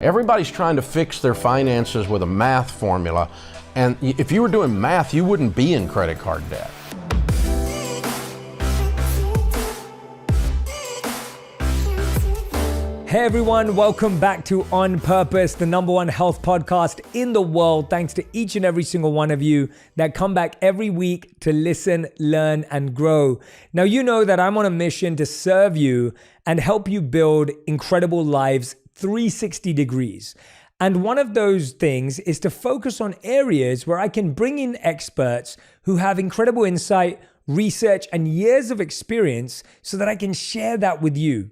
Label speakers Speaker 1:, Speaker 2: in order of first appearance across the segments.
Speaker 1: Everybody's trying to fix their finances with a math formula. And if you were doing math, you wouldn't be in credit card debt.
Speaker 2: Hey everyone, welcome back to On Purpose, the #1 health podcast in the world. Thanks to each and every single one of you that come back every week to listen, learn, and grow. Now, you know that I'm on a mission to serve you and help you build incredible lives 360 degrees. And one of those things is to focus on areas where I can bring in experts who have incredible insight, research, and years of experience so that I can share that with you.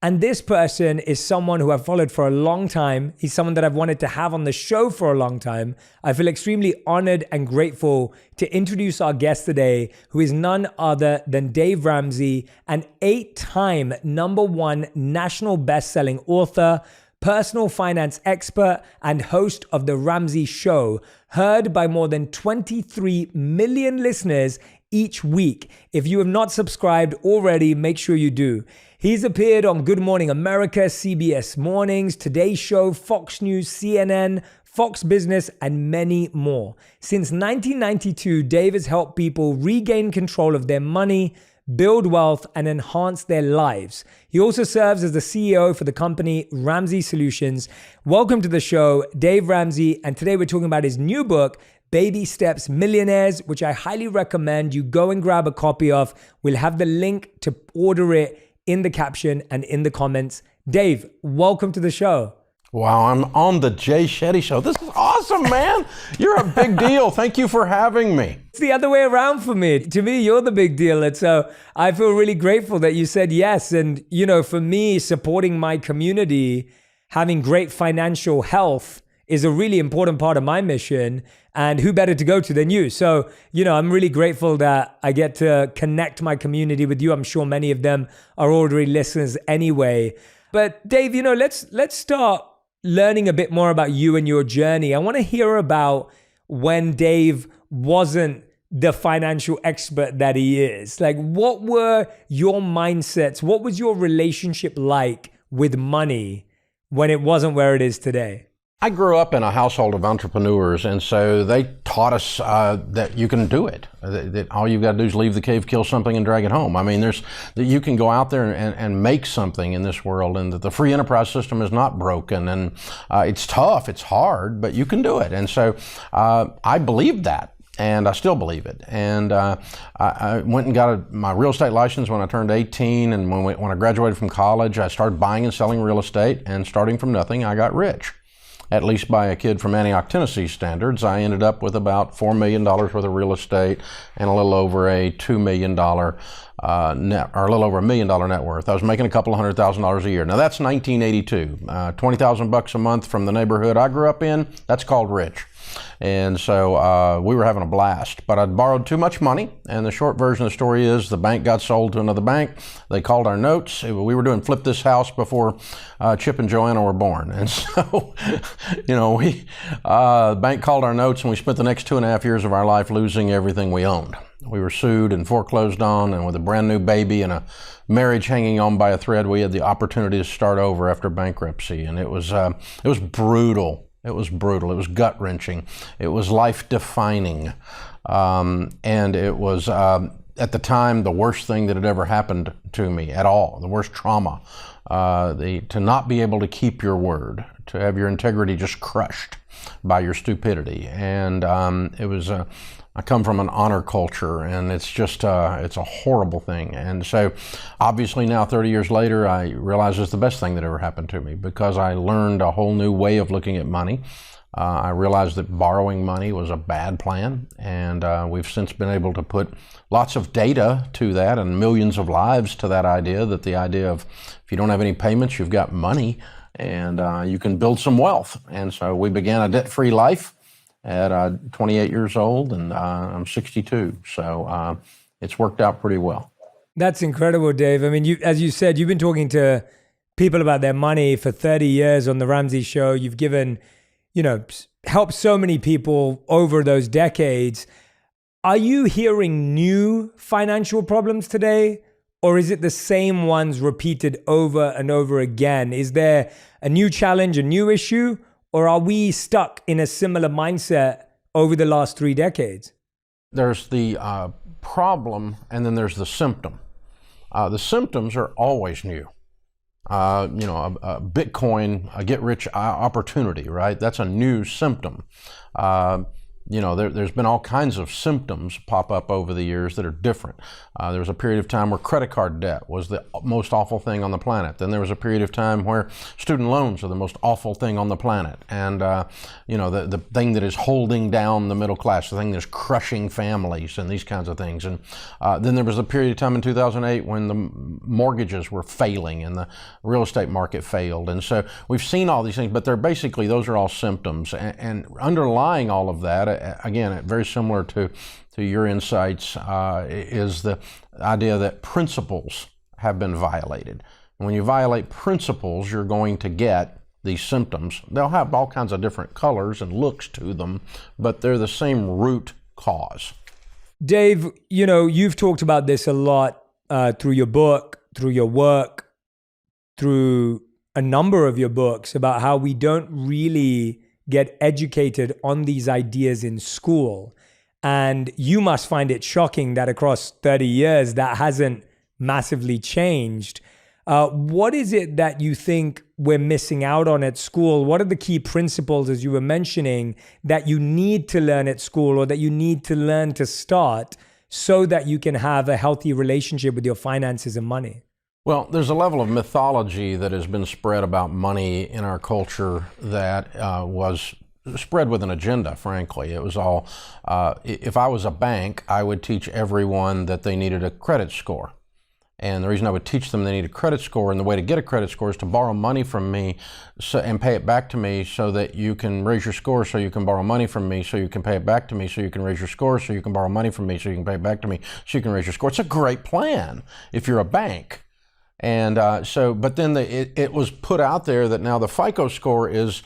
Speaker 2: And this person is someone who I've followed for a long time. He's someone that I've wanted to have on the show for a long time. I feel extremely honored and grateful to introduce our guest today, who is none other than Dave Ramsey, an 8-time #1 national best-selling author, personal finance expert, and host of The Ramsey Show, heard by more than 23 million listeners each week. If you have not subscribed already, make sure you do. He's appeared on Good Morning America, CBS Mornings, Today Show, Fox News, CNN, Fox Business, and many more. Since 1992, Dave has helped people regain control of their money, build wealth, and enhance their lives. He also serves as the CEO for the company Ramsey Solutions. Welcome to the show, Dave Ramsey. And today we're talking about his new book, Baby Steps Millionaires, which I highly recommend you go and grab a copy of. We'll have the link to order it in the caption and in the comments. Dave, welcome to the show.
Speaker 1: Wow, I'm on the Shetty show. This is awesome, man. You're a big deal. Thank you for having me.
Speaker 2: It's the other way around for me. To me, you're the big deal. And so I feel really grateful that you said yes. And, you know, for me, supporting my community, having great financial health is a really important part of my mission. And who better to go to than you? So, you know, I'm really grateful that I get to connect my community with you. I'm sure many of them are already listeners anyway. But Dave, you know, let's start learning a bit more about you and your journey. I want to hear about when Dave wasn't the financial expert that he is. Like, what were your mindsets? What was your relationship like with money when it wasn't where it is today?
Speaker 1: I grew up in a household of entrepreneurs, and so they taught us that you can do it. That all you've got to do is leave the cave, kill something, and drag it home. I mean, that you can go out there and make something in this world, and that the free enterprise system is not broken. And it's tough, it's hard, but you can do it. And so I believed that. And I still believe it. And I went and got my real estate license when I turned 18. And when I graduated from college, I started buying and selling real estate. And starting from nothing, I got rich. At least by a kid from Antioch, Tennessee standards. I ended up with about $4 million worth of real estate and a little over a $2 million net, or a little over $1 million net worth. I was making a couple of $100,000 a year. Now that's 1982. $20,000 a month from the neighborhood I grew up in. That's called rich. And so we were having a blast, but I'd borrowed too much money. And the short version of the story is the bank got sold to another bank. They called our notes. We were doing Flip This House before Chip and Joanna were born. And so, you know, the bank called our notes, and we spent the next 2.5 years of our life losing everything we owned. We were sued and foreclosed on, and with a brand new baby and a marriage hanging on by a thread, we had the opportunity to start over after bankruptcy. And it was brutal. It was brutal. It was gut-wrenching. It was life-defining. And it was, at the time, the worst thing that had ever happened to me at all, the worst trauma. To not be able to keep your word, to have your integrity just crushed by your stupidity. And it was, I come from an honor culture, and it's just, it's a horrible thing. And so obviously now 30 years later, I realize it's the best thing that ever happened to me, because I learned a whole new way of looking at money. I realized that borrowing money was a bad plan, and we've since been able to put lots of data to that and millions of lives to that idea, that the idea of if you don't have any payments, you've got money, and you can build some wealth. And so we began a debt-free life at 28 years old, and I'm 62. So it's worked out pretty well.
Speaker 2: That's incredible, Dave. I mean, as you said, you've been talking to people about their money for 30 years on The Ramsey Show. You've given, you know, helped so many people over those decades. Are you hearing new financial problems today? or is it the same ones repeated over and over again? Is there a new challenge, a new issue, or are we stuck in a similar mindset over the last 3 decades?
Speaker 1: There's the problem, and then there's the symptom. The symptoms are always new. A Bitcoin, a get-rich opportunity, right? That's a new symptom. There's been all kinds of symptoms pop up over the years that are different. There was a period of time where credit card debt was the most awful thing on the planet. Then there was a period of time where student loans are the most awful thing on the planet. And, the thing that is holding down the middle class, the thing that's crushing families and these kinds of things. And then there was a period of time in 2008 when the mortgages were failing and the real estate market failed. And so we've seen all these things, but those are all symptoms. And underlying all of that, again, very similar to your insights, is the idea that principles have been violated. And when you violate principles, you're going to get these symptoms. They'll have all kinds of different colors and looks to them, but they're the same root cause.
Speaker 2: Dave, you've talked about this a lot through your book, through your work, through a number of your books, about how we don't really get educated on these ideas in school. And you must find it shocking that across 30 years, that hasn't massively changed. What is it that you think we're missing out on at school? What are the key principles, as you were mentioning, that you need to learn at school, or that you need to learn to start so that you can have a healthy relationship with your finances and money?
Speaker 1: Well, there's a level of mythology that has been spread about money in our culture that was spread with an agenda, frankly. It was all, if I was a bank, I would teach everyone that they needed a credit score. And the reason I would teach them they need a credit score, and the way to get a credit score is to borrow money from me and pay it back to me so that you can raise your score, so you can borrow money from me, so you can pay it back to me, so you can raise your score, so you can borrow money from me, so you can pay it back to me, so you can raise your score. It's a great plan if you're a bank. And but then it was put out there that now the FICO score is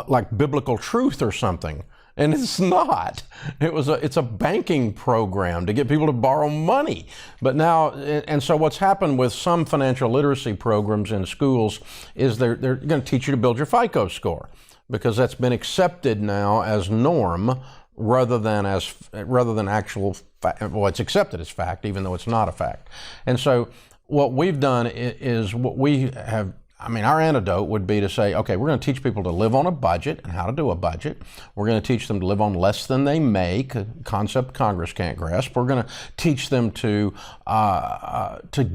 Speaker 1: like biblical truth or something. And it's not. It's a banking program to get people to borrow money. But now, and so what's happened with some financial literacy programs in schools is they're going to teach you to build your FICO score, because that's been accepted now as norm rather than actual fact. Well, it's accepted as fact, even though it's not a fact. And so what we've done is what we have. Our antidote would be to say, okay, we're going to teach people to live on a budget and how to do a budget. We're going to teach them to live on less than they make, a concept Congress can't grasp. We're going to teach them to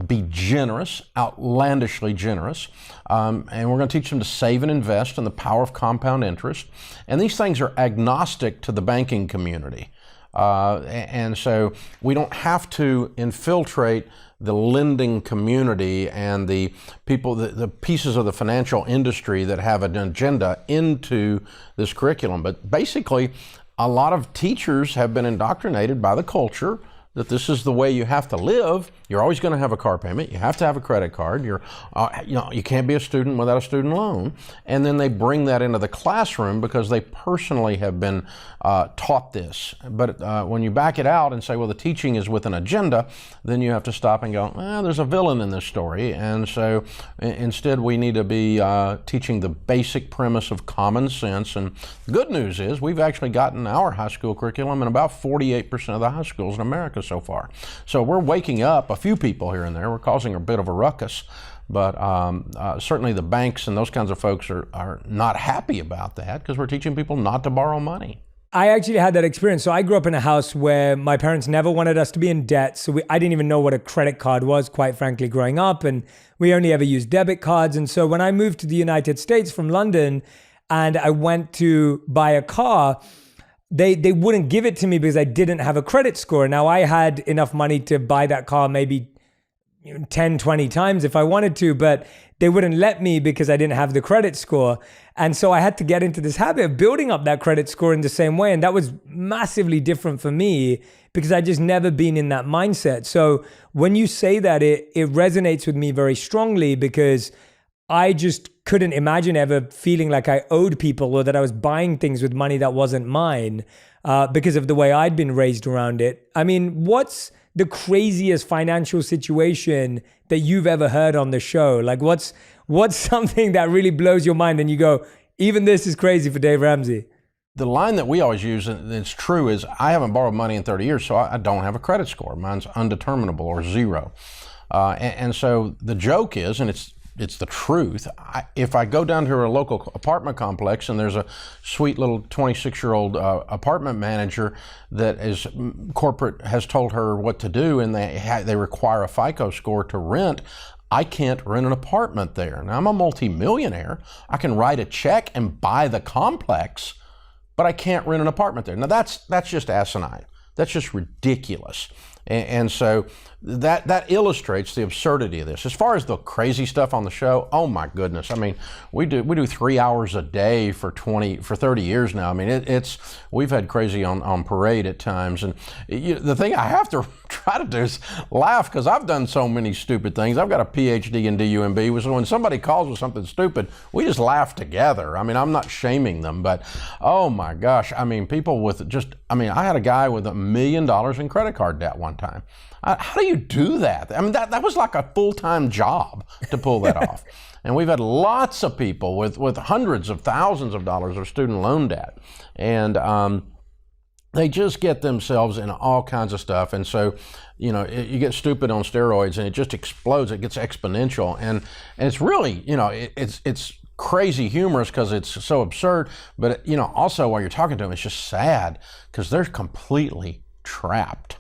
Speaker 1: be generous, outlandishly generous. And we're going to teach them to save and invest in the power of compound interest. And these things are agnostic to the banking community. And so we don't have to infiltrate the lending community and the people, the pieces of the financial industry that have an agenda into this curriculum. But basically, a lot of teachers have been indoctrinated by the culture that this is the way you have to live. You're always going to have a car payment. You have to have a credit card. You can't be a student without a student loan. And then they bring that into the classroom because they personally have been taught this. But when you back it out and say, well, the teaching is with an agenda, then you have to stop and go, well, there's a villain in this story. And so instead, we need to be teaching the basic premise of common sense. And the good news is we've actually gotten our high school curriculum in about 48% of the high schools in America so far. So we're waking up a few people here and there. We're causing a bit of a ruckus, but certainly the banks and those kinds of folks are not happy about that because we're teaching people not to borrow money.
Speaker 2: I actually had that experience. So I grew up in a house where my parents never wanted us to be in debt. So I didn't even know what a credit card was, quite frankly, growing up. And we only ever used debit cards. And so when I moved to the United States from London and I went to buy a car, they wouldn't give it to me because I didn't have a credit score. Now I had enough money to buy that car maybe 10, 20 times if I wanted to, but they wouldn't let me because I didn't have the credit score. And so I had to get into this habit of building up that credit score in the same way. And that was massively different for me because I just never been in that mindset. So when you say that, it resonates with me very strongly because I just couldn't imagine ever feeling like I owed people or that I was buying things with money that wasn't mine because of the way I'd been raised around it. I mean, what's the craziest financial situation that you've ever heard on the show? Like what's something that really blows your mind and you go, even this is crazy for Dave Ramsey?
Speaker 1: The line that we always use, and it's true, is I haven't borrowed money in 30 years, so I don't have a credit score. Mine's undeterminable or zero. And so the joke is, and it's the truth, if I go down to a local apartment complex and there's a sweet little 26-year-old apartment manager that is corporate has told her what to do and they require a FICO score to rent, I can't rent an apartment there. Now, I'm a multimillionaire. I can write a check and buy the complex, but I can't rent an apartment there. Now, that's just asinine. That's just ridiculous. And so that illustrates the absurdity of this. As far as the crazy stuff on the show, oh my goodness. I mean, we do 3 hours a day for 30 years now. I mean, we've had crazy on parade at times. And the thing I have to try to do is laugh because I've done so many stupid things. I've got a PhD in DUMB, so when somebody calls with something stupid, we just laugh together. I mean, I'm not shaming them, but oh my gosh. I mean, people with I had a guy with $1 million in credit card debt one time. How do you do that? I mean, that was like a full-time job to pull that off. And we've had lots of people with hundreds of thousands of dollars of student loan debt. And they just get themselves in all kinds of stuff. And so, you get stupid on steroids and it just explodes. It gets exponential. And it's really, it's crazy humorous because it's so absurd. But, also while you're talking to them, it's just sad because they're completely trapped.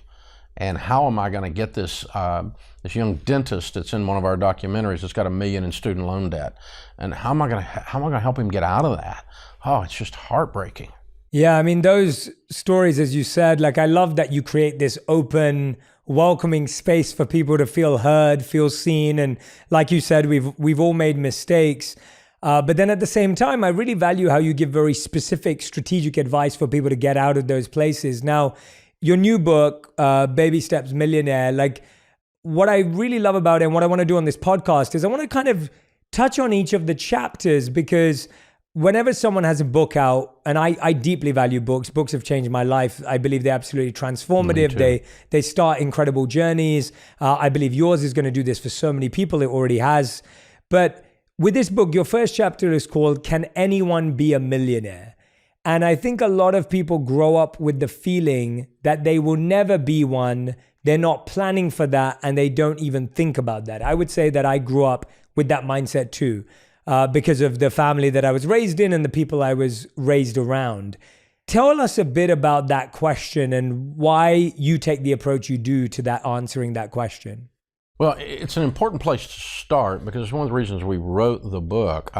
Speaker 1: And how am I going to get this young dentist that's in one of our documentaries that's got $1 million in student loan debt? And how am I going to help him get out of that? Oh, it's just heartbreaking.
Speaker 2: Yeah, I mean, those stories, as you said, like I love that you create this open, welcoming space for people to feel heard, feel seen. And like you said, we've all made mistakes. But then at the same time, I really value how you give very specific strategic advice for people to get out of those places. Now, your new book, Baby Steps Millionaire, like what I really love about it and what I want to do on this podcast is I want to kind of touch on each of the chapters because whenever someone has a book out, and I deeply value books. Books have changed my life. I believe they're absolutely transformative. They start incredible journeys. I believe yours is going to do this for so many people. It already has. But with this book, your first chapter is called Can Anyone Be a Millionaire? And I think a lot of people grow up with the feeling that they will never be one. They're not planning for that, and they don't even think about that. I would say that I grew up with that mindset too, because of the family that I was raised in and the people I was raised around. Tell us a bit about that question and why you take the approach you do to that answering that question.
Speaker 1: Well, it's an important place to start because it's one of the reasons we wrote the book.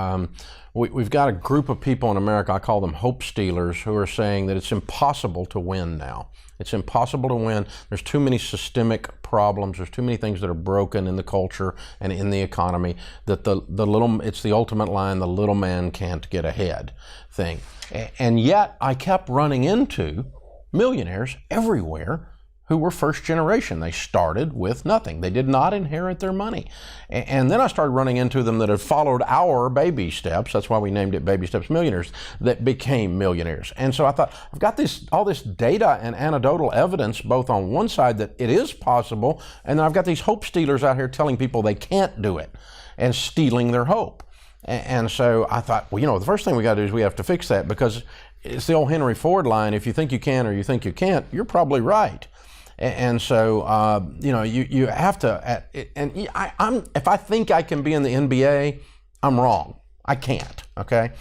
Speaker 1: We've got a group of people in America, I call them hope stealers, who are saying that it's impossible to win now. It's impossible to win. There's too many systemic problems. There's too many things that are broken in the culture and in the economy that it's the ultimate line, the little man can't get ahead thing. And yet I kept running into millionaires everywhere who were first generation. They started with nothing. They did not inherit their money. And then I started running into them that had followed our baby steps. That's why we named it Baby Steps Millionaires, that became millionaires. And so I thought, I've got all this data and anecdotal evidence, both on one side that it is possible, and then I've got these hope stealers out here telling people they can't do it and stealing their hope. And so I thought, well, the first thing we got to do is we have to fix that, because it's the old Henry Ford line, if you think you can or you think you can't, you're probably right. And so, you have to, if I think I can be in the NBA, I'm wrong. I can't, okay?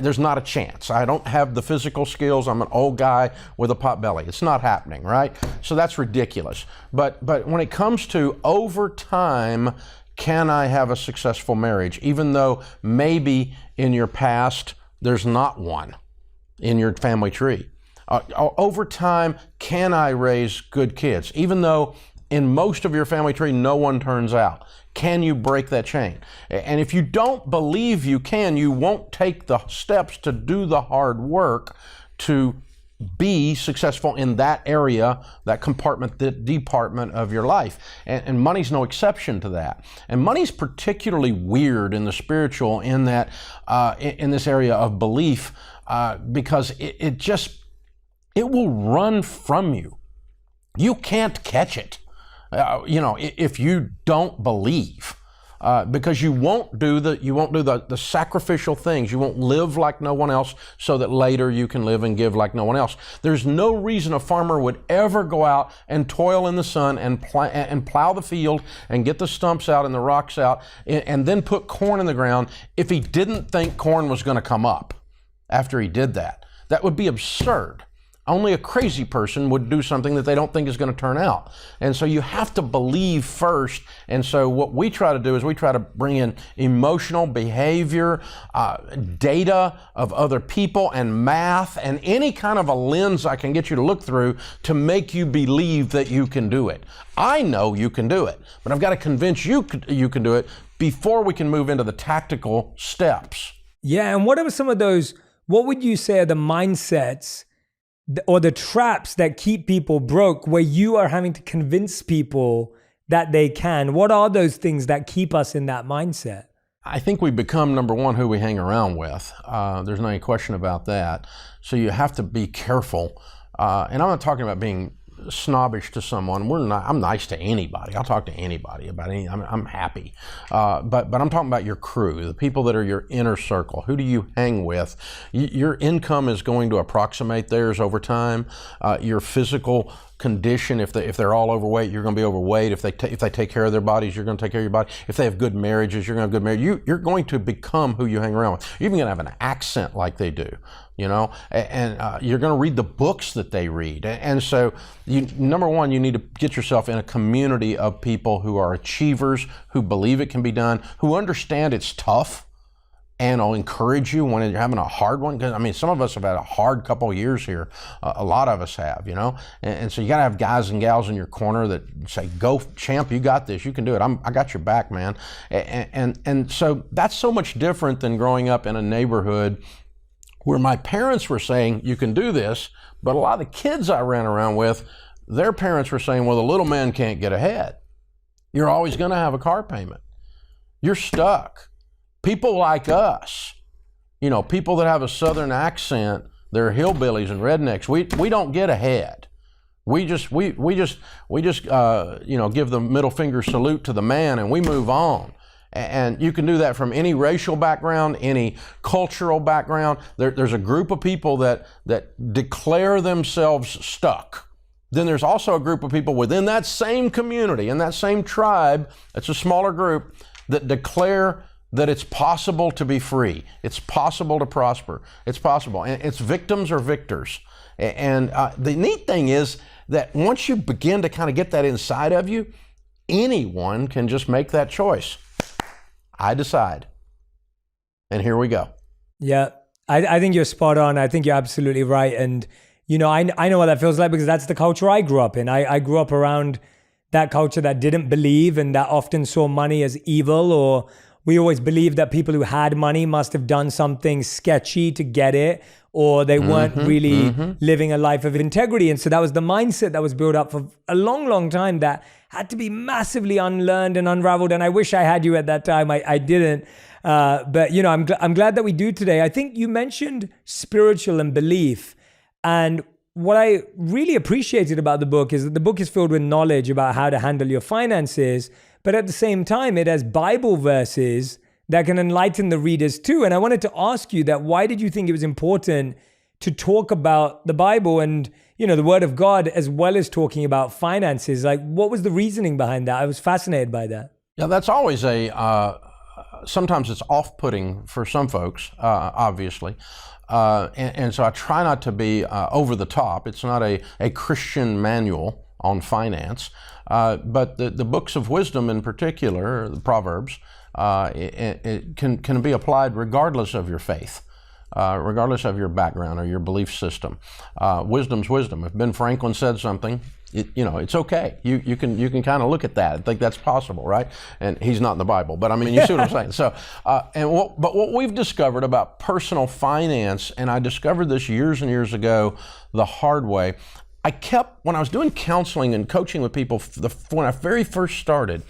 Speaker 1: There's not a chance. I don't have the physical skills. I'm an old guy with a pot belly. It's not happening, right? So that's ridiculous. But when it comes to over time, can I have a successful marriage, even though maybe in your past there's not one in your family tree? Over time, can I raise good kids? Even though in most of your family tree, no one turns out. Can you break that chain? And if you don't believe you can, you won't take the steps to do the hard work to be successful in that area, that compartment, that department of your life. And money's no exception to that. And money's particularly weird in the spiritual in that, in this area of belief, because it will run from you. You can't catch it. if you don't believe. Because you won't do the sacrificial things. You won't live like no one else so that later you can live and give like no one else. There's no reason a farmer would ever go out and toil in the sun and plow the field and get the stumps out and the rocks out and then put corn in the ground if he didn't think corn was going to come up after he did that. That would be absurd. Only a crazy person would do something that they don't think is going to turn out. And so you have to believe first. And so what we try to do is we try to bring in emotional behavior, data of other people, and math, and any kind of a lens I can get you to look through to make you believe that you can do it. I know you can do it, but I've got to convince you you can do it before we can move into the tactical steps.
Speaker 2: Yeah, and what are some of those, what would you say are the mindsets or the traps that keep people broke where you are having to convince people that they can? What are those things that keep us in that mindset?
Speaker 1: I think we become, number one, who we hang around with. There's no question about that. So you have to be careful. And I'm not talking about being snobbish to someone. I'm nice to anybody. I'll talk to anybody about anything. I'm happy. But I'm talking about your crew, the people that are your inner circle. Who do you hang with? Your income is going to approximate theirs over time. Your physical condition, if they're all overweight, you're going to be overweight. If they take care of their bodies, you're going to take care of your body. If they have good marriages, you're going to have good marriage. You're going to become who you hang around with. You're even going to have an accent like they do, and you're going to read the books that they read. And so, number one, you need to get yourself in a community of people who are achievers, who believe it can be done, who understand it's tough, and I'll encourage you when you're having a hard one. Because some of us have had a hard couple of years here. A lot of us have, And so you got to have guys and gals in your corner that say, "Go, champ! You got this. You can do it. I got your back, man." And so that's so much different than growing up in a neighborhood where my parents were saying, "You can do this," but a lot of the kids I ran around with, their parents were saying, "Well, the little man can't get ahead. You're always going to have a car payment. You're stuck." People like us, people that have a southern accent, they're hillbillies and rednecks. We don't get ahead. We just give the middle finger salute to the man and we move on. And you can do that from any racial background, any cultural background. There's a group of people that declare themselves stuck. Then there's also a group of people within that same community, in that same tribe, it's a smaller group, that declare that it's possible to be free. It's possible to prosper. It's possible. And it's victims or victors. And the neat thing is that once you begin to kind of get that inside of you, anyone can just make that choice. I decide. And here we go.
Speaker 2: Yeah, I think you're spot on. I think you're absolutely right. And, I know what that feels like because that's the culture I grew up in. I grew up around that culture that didn't believe and that often saw money as evil, or we always believed that people who had money must have done something sketchy to get it, or they weren't really living a life of integrity. And so that was the mindset that was built up for a long, long time that had to be massively unlearned and unraveled. And I wish I had you at that time. I didn't. But, I'm glad that we do today. I think you mentioned spiritual and belief. And what I really appreciated about the book is that the book is filled with knowledge about how to handle your finances. But at the same time, it has Bible verses that can enlighten the readers too. And I wanted to ask you that, why did you think it was important to talk about the Bible and, the Word of God, as well as talking about finances? Like, what was the reasoning behind that? I was fascinated by that.
Speaker 1: Yeah, that's always sometimes it's off-putting for some folks, obviously. And so I try not to be over the top. It's not a Christian manual on finance. But the books of wisdom in particular, the Proverbs, it can be applied regardless of your faith, regardless of your background or your belief system. Wisdom's wisdom. If Ben Franklin said something, it's okay. You can kind of look at that and think that's possible, right? And he's not in the Bible, but you see what I'm saying. So, but what we've discovered about personal finance, and I discovered this years and years ago the hard way. When I was doing counseling and coaching with people, when I very first started,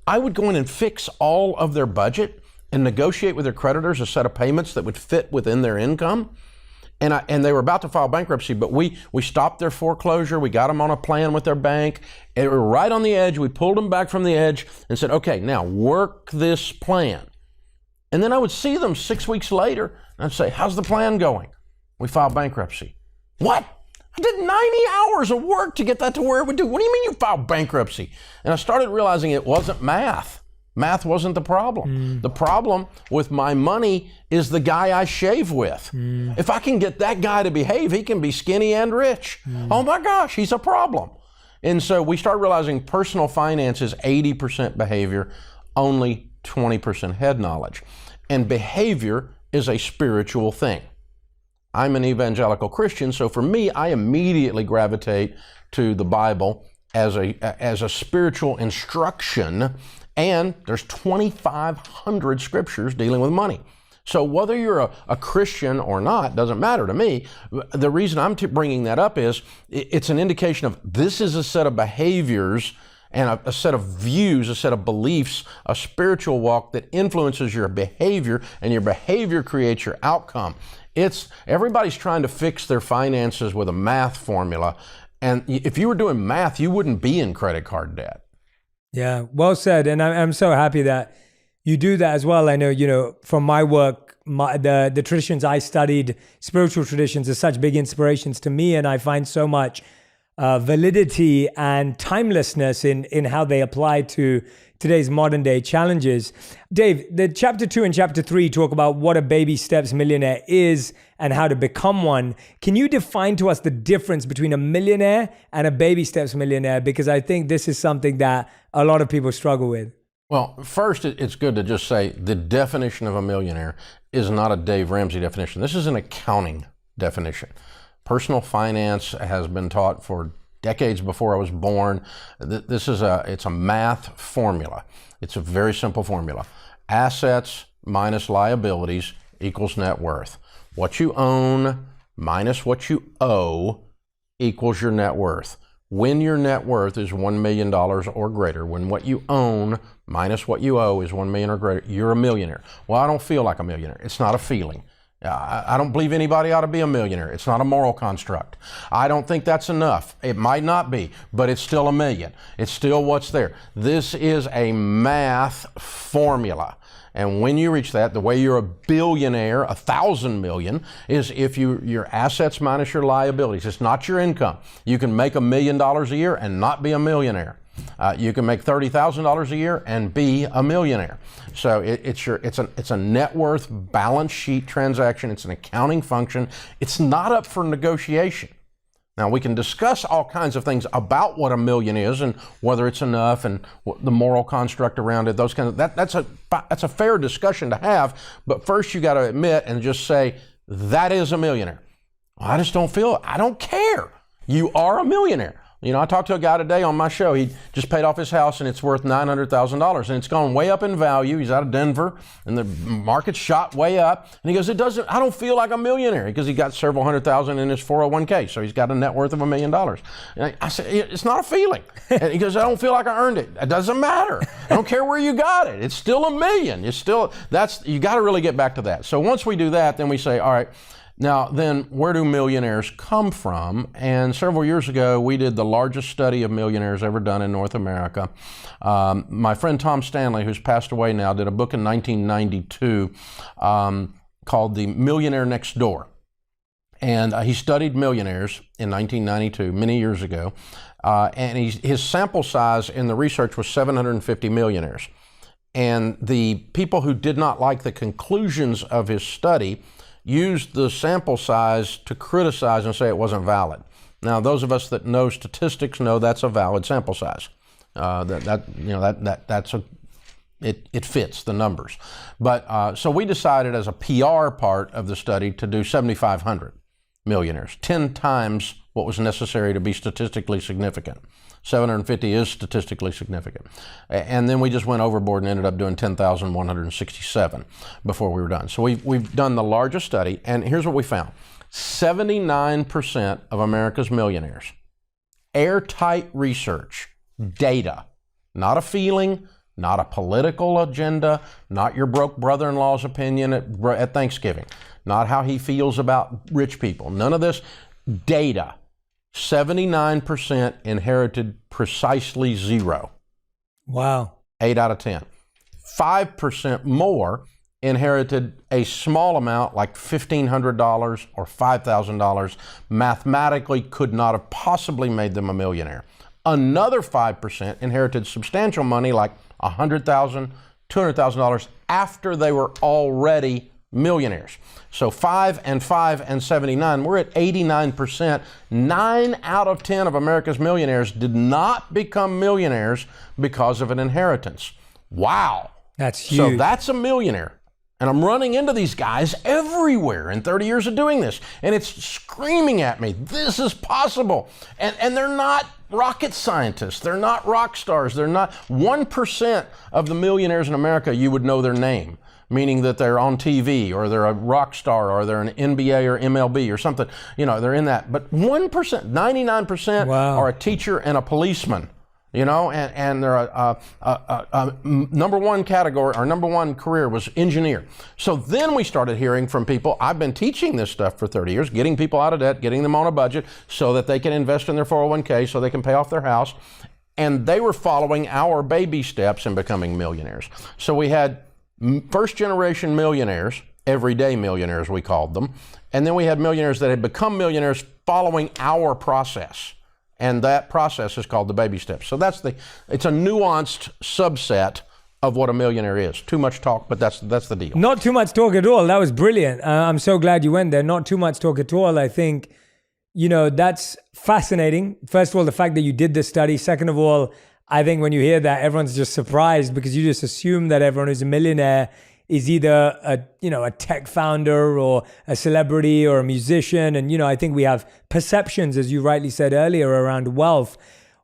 Speaker 1: I would go in and fix all of their budget and negotiate with their creditors a set of payments that would fit within their income. And they were about to file bankruptcy, but we stopped their foreclosure. We got them on a plan with their bank. And we were right on the edge. We pulled them back from the edge and said, okay, now work this plan. And then I would see them 6 weeks later and I'd say, how's the plan going? We filed bankruptcy. What? I did 90 hours of work to get that to where it would do. What do you mean you filed bankruptcy? And I started realizing it wasn't math. Math wasn't the problem. The problem with my money is the guy I shave with. If I can get that guy to behave, he can be skinny and rich. Oh my gosh, he's a problem. And so we start realizing personal finance is 80% behavior, only 20% head knowledge. And behavior is a spiritual thing. I'm an evangelical Christian, so for me, I immediately gravitate to the Bible as a spiritual instruction. And there's 2,500 scriptures dealing with money. So whether you're a Christian or not, doesn't matter to me. The reason I'm bringing that up is it's an indication of this is a set of behaviors and a set of views, a set of beliefs, a spiritual walk that influences your behavior, and your behavior creates your outcome. Everybody's trying to fix their finances with a math formula. And if you were doing math, you wouldn't be in credit card debt.
Speaker 2: Yeah, well said. And I'm so happy that you do that as well. I know, from my work, the traditions I studied, spiritual traditions, are such big inspirations to me. And I find so much validity and timelessness in how they apply to today's modern day challenges. Dave, the chapter 2 and chapter 3 talk about what a baby steps millionaire is and how to become one. Can you define to us the difference between a millionaire and a baby steps millionaire? Because I think this is something that a lot of people struggle with.
Speaker 1: Well, first, it's good to just say the definition of a millionaire is not a Dave Ramsey definition. This is an accounting definition. Personal finance has been taught for decades before I was born. It's a math formula. It's a very simple formula. Assets minus liabilities equals net worth. What you own minus what you owe equals your net worth. When your net worth is $1 million or greater, when what you own minus what you owe is $1 million or greater, you're a millionaire. Well, I don't feel like a millionaire. It's not a feeling. I don't believe anybody ought to be a millionaire. It's not a moral construct. I don't think that's enough. It might not be, but it's still $1 million. It's still what's there. This is a math formula. And when you reach that, the way you're a billionaire, 1,000 million, is if your assets minus your liabilities. It's not your income. You can make $1 million a year and not be a millionaire. You can make $30,000 a year and be a millionaire. So it's a net worth balance sheet transaction. It's an accounting function. It's not up for negotiation. Now, we can discuss all kinds of things about what a million is and whether it's enough and the moral construct around it. Those kinds of that's a fair discussion to have. But first, you got to admit and just say that is a millionaire. Well, I just don't feel it. I don't care. You are a millionaire. I talked to a guy today on my show. He just paid off his house and it's worth $900,000 and it's gone way up in value. He's out of Denver and the market's shot way up. And he goes, I don't feel like a millionaire because he got several $100,000 in his 401k. So he's got a net worth of $1 million. And I said, it's not a feeling. And he goes, I don't feel like I earned it. It doesn't matter. I don't care where you got it. It's still $1 million. You got to really get back to that. So once we do that, then we say, all right, now, then, where do millionaires come from? And several years ago, we did the largest study of millionaires ever done in North America. My friend Tom Stanley, who's passed away now, did a book in 1992 called The Millionaire Next Door. And he studied millionaires in 1992, many years ago. And his sample size in the research was 750 millionaires. And the people who did not like the conclusions of his study used the sample size to criticize and say it wasn't valid. Now, those of us that know statistics know that's a valid sample size. It fits the numbers. But so we decided as a PR part of the study to do 7,500 millionaires, 10 times what was necessary to be statistically significant. 750 is statistically significant. And then we just went overboard and ended up doing 10,167 before we were done. So we've done the largest study, and here's what we found. 79% of America's millionaires, airtight research, data, not a feeling, not a political agenda, not your broke brother-in-law's opinion at Thanksgiving. not how he feels about rich people. None of this. Data. 79% inherited precisely 0.
Speaker 2: Wow.
Speaker 1: 8 out of 10. 5% more inherited a small amount, like $1,500 or $5,000, mathematically could not have possibly made them a millionaire. Another 5% inherited substantial money, like $100,000, $200,000, after they were already millionaires. So 5 and 79, we're at 89%. 9 out of 10 of America's millionaires did not become millionaires because of an inheritance. Wow.
Speaker 2: That's huge.
Speaker 1: So that's a millionaire. And I'm running into these guys everywhere in 30 years of doing this. And it's screaming at me, this is possible. And they're not rocket scientists. They're not rock stars. They're not 1% of the millionaires in America, you would know their name, meaning that they're on TV or they're a rock star or they're an NBA or MLB or something. You know, they're in that. But 1%, 99% are a teacher and a policeman. You know, and they're a number one category, our number one career was engineer. So then we started hearing from people. I've been teaching this stuff for 30 years, getting people out of debt, getting them on a budget so that they can invest in their 401k, so they can pay off their house. And they were following our baby steps in becoming millionaires. So we had first generation millionaires, everyday millionaires we called them. And then we had millionaires that had become millionaires following our process. And that process is called the baby steps. So it's a nuanced subset of what a millionaire is. Too much talk, but that's the deal.
Speaker 2: Not too much talk at all. That was brilliant. I'm so glad you went there. Not too much talk at all. I think, you know, that's fascinating. First of all, the fact that you did this study. Second of all, I think when you hear that, everyone's just surprised because you just assume that everyone who's a millionaire is either a tech founder or a celebrity or a musician. And, you know, I think we have perceptions, as you rightly said earlier, around wealth.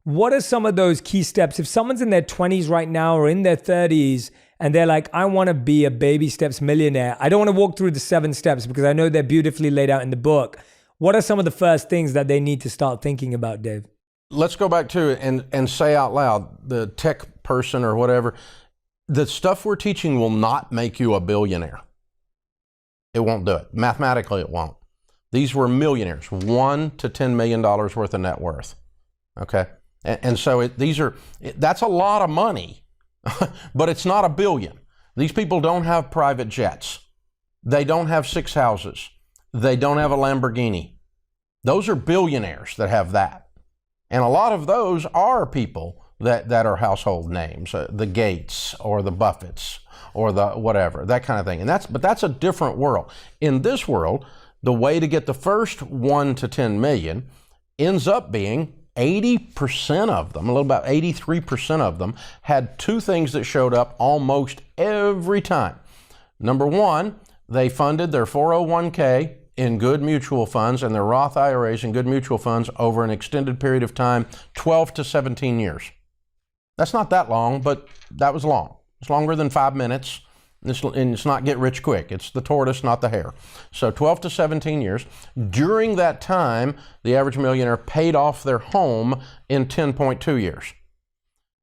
Speaker 2: What are some of those key steps? If someone's in their 20s right now or in their 30s and they're like, I want to be a baby steps millionaire. I don't want to walk through the 7 steps because I know they're beautifully laid out in the book. What are some of the first things that they need to start thinking about, Dave?
Speaker 1: Let's go back to it and say out loud, the tech person or whatever, the stuff we're teaching will not make you a billionaire. It won't do it. Mathematically, it won't. These were millionaires, $1 to $10 million worth of net worth. Okay? And so that's a lot of money, but it's not a billion. These people don't have private jets. They don't have 6 houses. They don't have a Lamborghini. Those are billionaires that have that. And a lot of those are people that are household names, the Gates or the Buffetts or the whatever, that kind of thing. But that's a different world. In this world, the way to get the first 1 to 10 million ends up being 80% of them, a little about 83% of them, had 2 things that showed up almost every time. Number 1, they funded their 401k in good mutual funds and their Roth IRAs in good mutual funds over an extended period of time, 12 to 17 years. That's not that long, but that was long. It's longer than 5 minutes, and it's not get rich quick. It's the tortoise, not the hare. So 12 to 17 years. During that time, the average millionaire paid off their home in 10.2 years.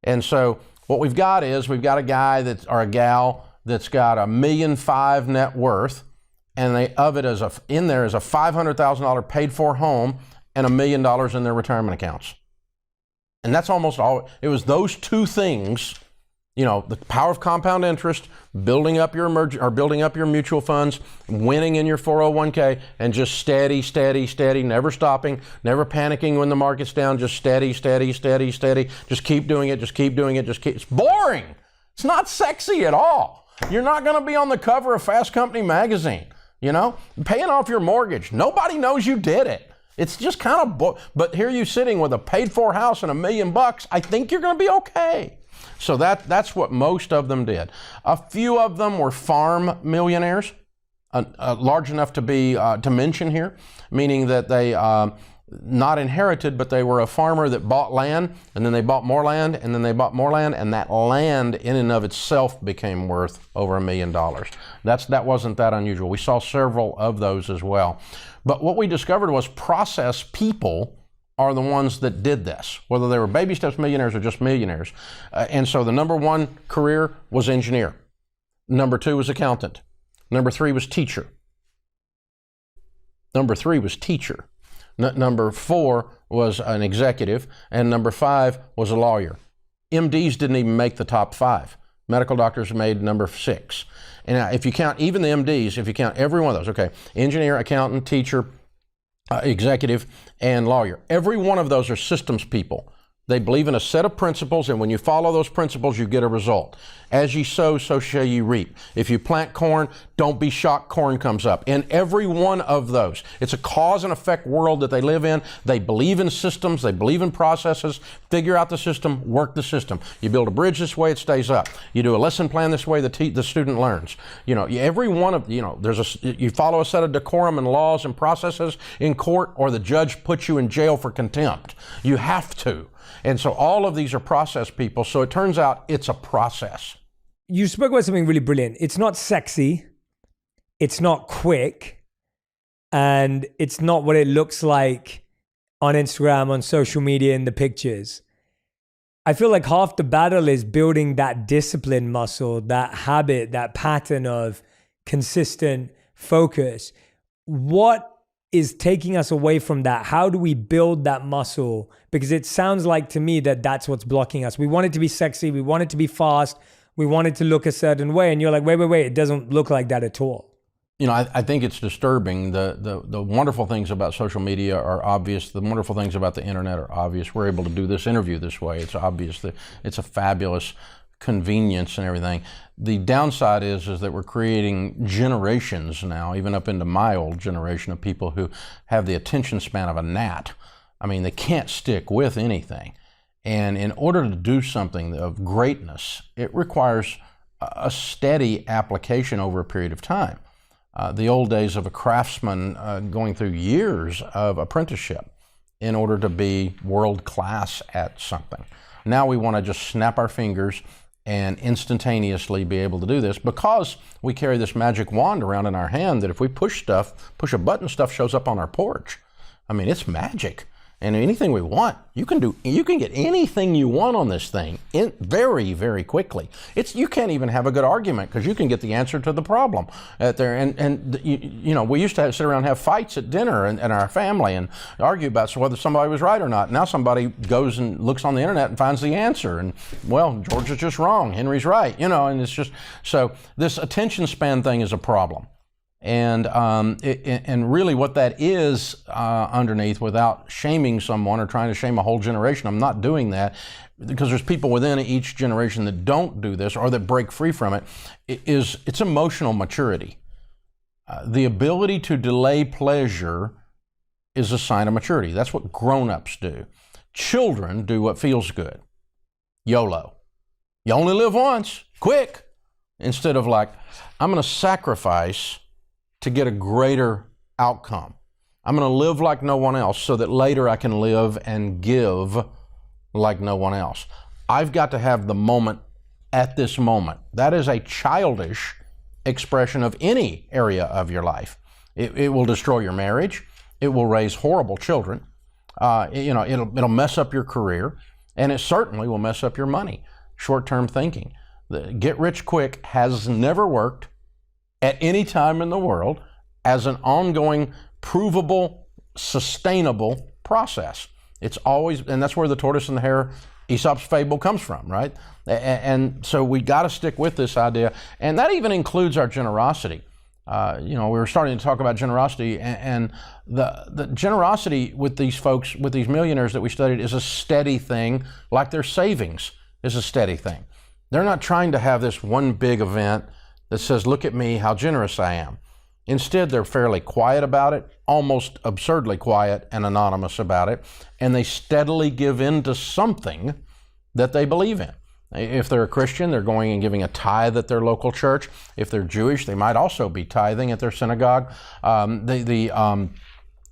Speaker 1: And so what we've got a guy or a gal that's got $1.5 million net worth, and in there is a $500,000 paid for home and $1 million in their retirement accounts. And that's almost all. It was those 2 things, you know, the power of compound interest, building up your mutual funds, winning in your 401k, and just steady, never stopping, never panicking when the market's down, just steady. Just keep doing it, it's boring. It's not sexy at all. You're not going to be on the cover of Fast Company magazine, you know, paying off your mortgage. Nobody knows you did it. It's just kind of, but here you sitting with a paid-for house and $1 million, I think you're going to be okay. So that's what most of them did. A few of them were farm millionaires, large enough to mention here, meaning that they not inherited, but they were a farmer that bought land, and then they bought more land, and then they bought more land, and that land in and of itself became worth over $1 million. That wasn't that unusual. We saw several of those as well. But what we discovered was process people are the ones that did this, whether they were baby steps millionaires or just millionaires. And so the number 1 career was engineer. Number 2 was accountant. Number 3 was teacher. Number 3 was teacher. Number 4 was an executive, and number 5 was a lawyer. MDs didn't even make the top 5. Medical doctors made number 6. And if you count even the MDs, if you count every one of those, okay, engineer, accountant, teacher, executive, and lawyer, every one of those are systems people. They believe in a set of principles, and when you follow those principles, you get a result. As ye sow, so shall ye reap. If you plant corn, don't be shocked corn comes up. In every one of those, it's a cause and effect world that they live in. They believe in systems. They believe in processes. Figure out the system, work the system. You build a bridge this way, it stays up. You do a lesson plan this way, the student learns. Every one of, you follow a set of decorum and laws and processes in court, or the judge puts you in jail for contempt. You have to. And so all of these are process people. So it turns out it's a process.
Speaker 2: You spoke about something really brilliant. It's not sexy. It's not quick. And it's not what it looks like on Instagram, on social media, in the pictures. I feel like half the battle is building that discipline muscle, that habit, that pattern of consistent focus. What is taking us away from that? How do we build that muscle? Because it sounds like to me that that's what's blocking us. We want it to be sexy. We want it to be fast. We want it to look a certain way. And you're like, wait. It doesn't look like that at all.
Speaker 1: I think it's disturbing. The wonderful things about social media are obvious. The wonderful things about the internet are obvious. We're able to do this interview this way. It's obvious that it's a fabulous convenience and everything. The downside is that we're creating generations now, even up into my old generation, of people who have the attention span of a gnat. I mean, they can't stick with anything. And in order to do something of greatness, it requires a steady application over a period of time. The old days of a craftsman going through years of apprenticeship in order to be world class at something. Now we want to just snap our fingers and instantaneously be able to do this, because we carry this magic wand around in our hand that if we push a button, stuff shows up on our porch. I mean, it's magic. And anything we want, you can get anything you want on this thing very, very quickly. You can't even have a good argument, because you can get the answer to the problem at there. And we used to sit around and have fights at dinner and our family and argue about whether somebody was right or not. Now somebody goes and looks on the internet and finds the answer. And, well, George is just wrong. Henry's right. And it's just, so this attention span thing is a problem. And really what that is underneath, without shaming someone or trying to shame a whole generation, I'm not doing that, because there's people within each generation that don't do this or that break free from it, it's emotional maturity. The ability to delay pleasure is a sign of maturity. That's what grown-ups do. Children do what feels good. YOLO. You only live once. Quick. Instead of like, I'm going to sacrifice to get a greater outcome. I'm going to live like no one else so that later I can live and give like no one else. I've got to have the moment at this moment. That is a childish expression of any area of your life. It will destroy your marriage. It will raise horrible children. It'll mess up your career, and it certainly will mess up your money. Short-term thinking. The get rich quick has never worked at any time in the world as an ongoing, provable, sustainable process. It's always, and that's where the tortoise and the hare Aesop's fable comes from, right? And so we got to stick with this idea, and that even includes our generosity. We were starting to talk about generosity, and the generosity with these folks, with these millionaires that we studied, is a steady thing, like their savings is a steady thing. They're not trying to have this one big event that says, look at me, how generous I am. Instead, they're fairly quiet about it, almost absurdly quiet and anonymous about it, and they steadily give in to something that they believe in. If they're a Christian, they're going and giving a tithe at their local church. If they're Jewish, they might also be tithing at their synagogue.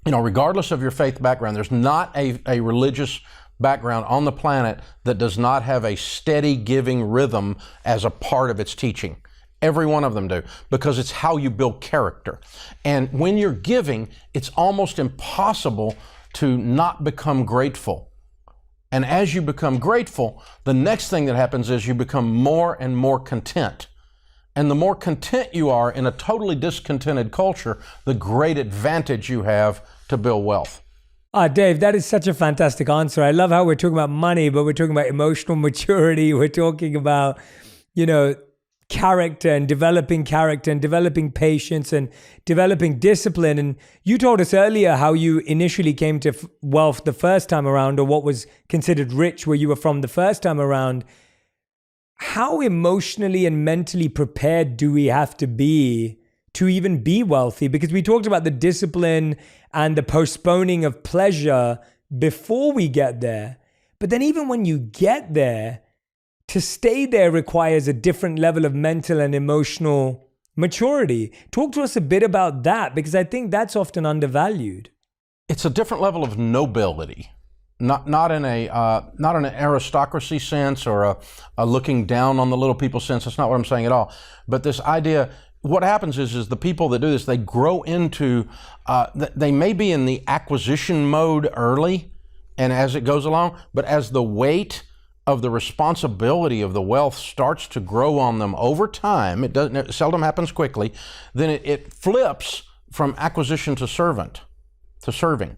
Speaker 1: Regardless of your faith background, there's not a religious background on the planet that does not have a steady giving rhythm as a part of its teaching. Every one of them do, because it's how you build character. And when you're giving, it's almost impossible to not become grateful. And as you become grateful, the next thing that happens is you become more and more content. And the more content you are in a totally discontented culture, the great advantage you have to build wealth.
Speaker 2: Dave, that is such a fantastic answer. I love how we're talking about money, but we're talking about emotional maturity. We're talking about, character and developing patience and developing discipline. And you told us earlier how you initially came to wealth the first time around, or what was considered rich where you were from the first time around. How emotionally and mentally prepared do we have to be to even be wealthy? Because we talked about the discipline and the postponing of pleasure before we get there. But then even when you get there, to stay there requires a different level of mental and emotional maturity. Talk to us a bit about that, because I think that's often undervalued.
Speaker 1: It's a different level of nobility. Not in an aristocracy sense or a looking down on the little people sense. That's not what I'm saying at all. But this idea, what happens is the people that do this, they grow into, they may be in the acquisition mode early and as it goes along, but as the weight of the responsibility of the wealth starts to grow on them over time, it seldom happens quickly, then it flips from acquisition to serving.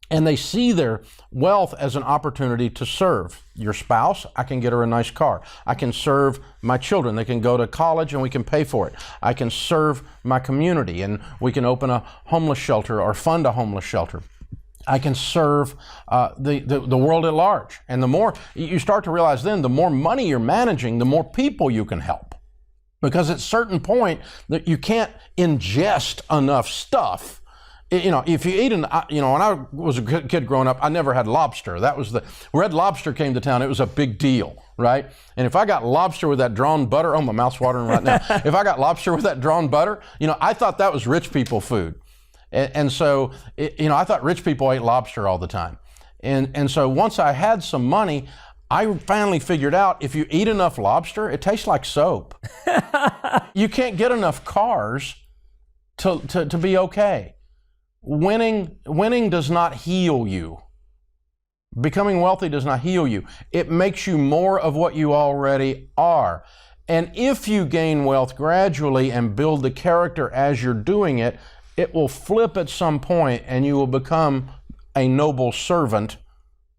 Speaker 1: And they see their wealth as an opportunity to serve your spouse. I can get her a nice car. I can serve my children. They can go to college and we can pay for it. I can serve my community and we can open a homeless shelter or fund a homeless shelter. I can serve the world at large. And the more you start to realize then, the more money you're managing, the more people you can help. Because at a certain point, that you can't ingest enough stuff. If you eat when I was a kid growing up, I never had lobster. That was Red Lobster came to town. It was a big deal, right? And if I got lobster with that drawn butter, oh, my mouth's watering right now. If I got lobster with that drawn butter, I thought that was rich people food. And so, I thought rich people ate lobster all the time. And so once I had some money, I finally figured out if you eat enough lobster, it tastes like soap. You can't get enough cars to be okay. Winning does not heal you. Becoming wealthy does not heal you. It makes you more of what you already are. And if you gain wealth gradually and build the character as you're doing it, it will flip at some point and you will become a noble servant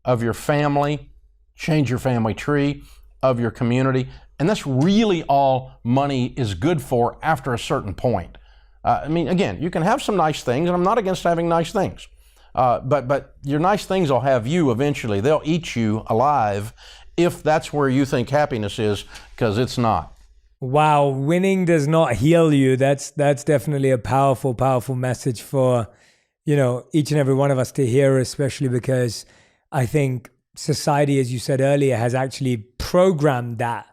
Speaker 1: of your family, change your family tree, of your community. And that's really all money is good for after a certain point. Again, you can have some nice things, and I'm not against having nice things. But your nice things will have you eventually. They'll eat you alive if that's where you think happiness is, because it's not.
Speaker 2: Wow, winning does not heal you. That's definitely a powerful, powerful message for, each and every one of us to hear, especially because I think society, as you said earlier, has actually programmed that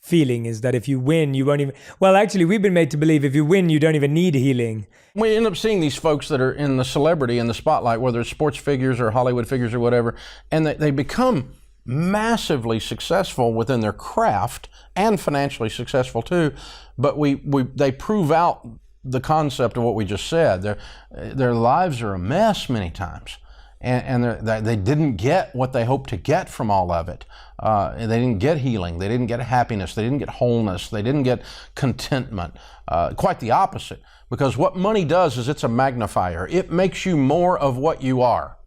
Speaker 2: feeling, is that if you win, you won't even, well, actually, we've been made to believe if you win, you don't even need healing.
Speaker 1: We end up seeing these folks that are in the celebrity, in the spotlight, whether it's sports figures or Hollywood figures or whatever, and they become massively successful within their craft and financially successful too, but they prove out the concept of what we just said. Their lives are a mess many times. And they didn't get what they hoped to get from all of it. They didn't get healing. They didn't get happiness. They didn't get wholeness. They didn't get contentment. Quite the opposite. Because what money does is it's a magnifier. It makes you more of what you are.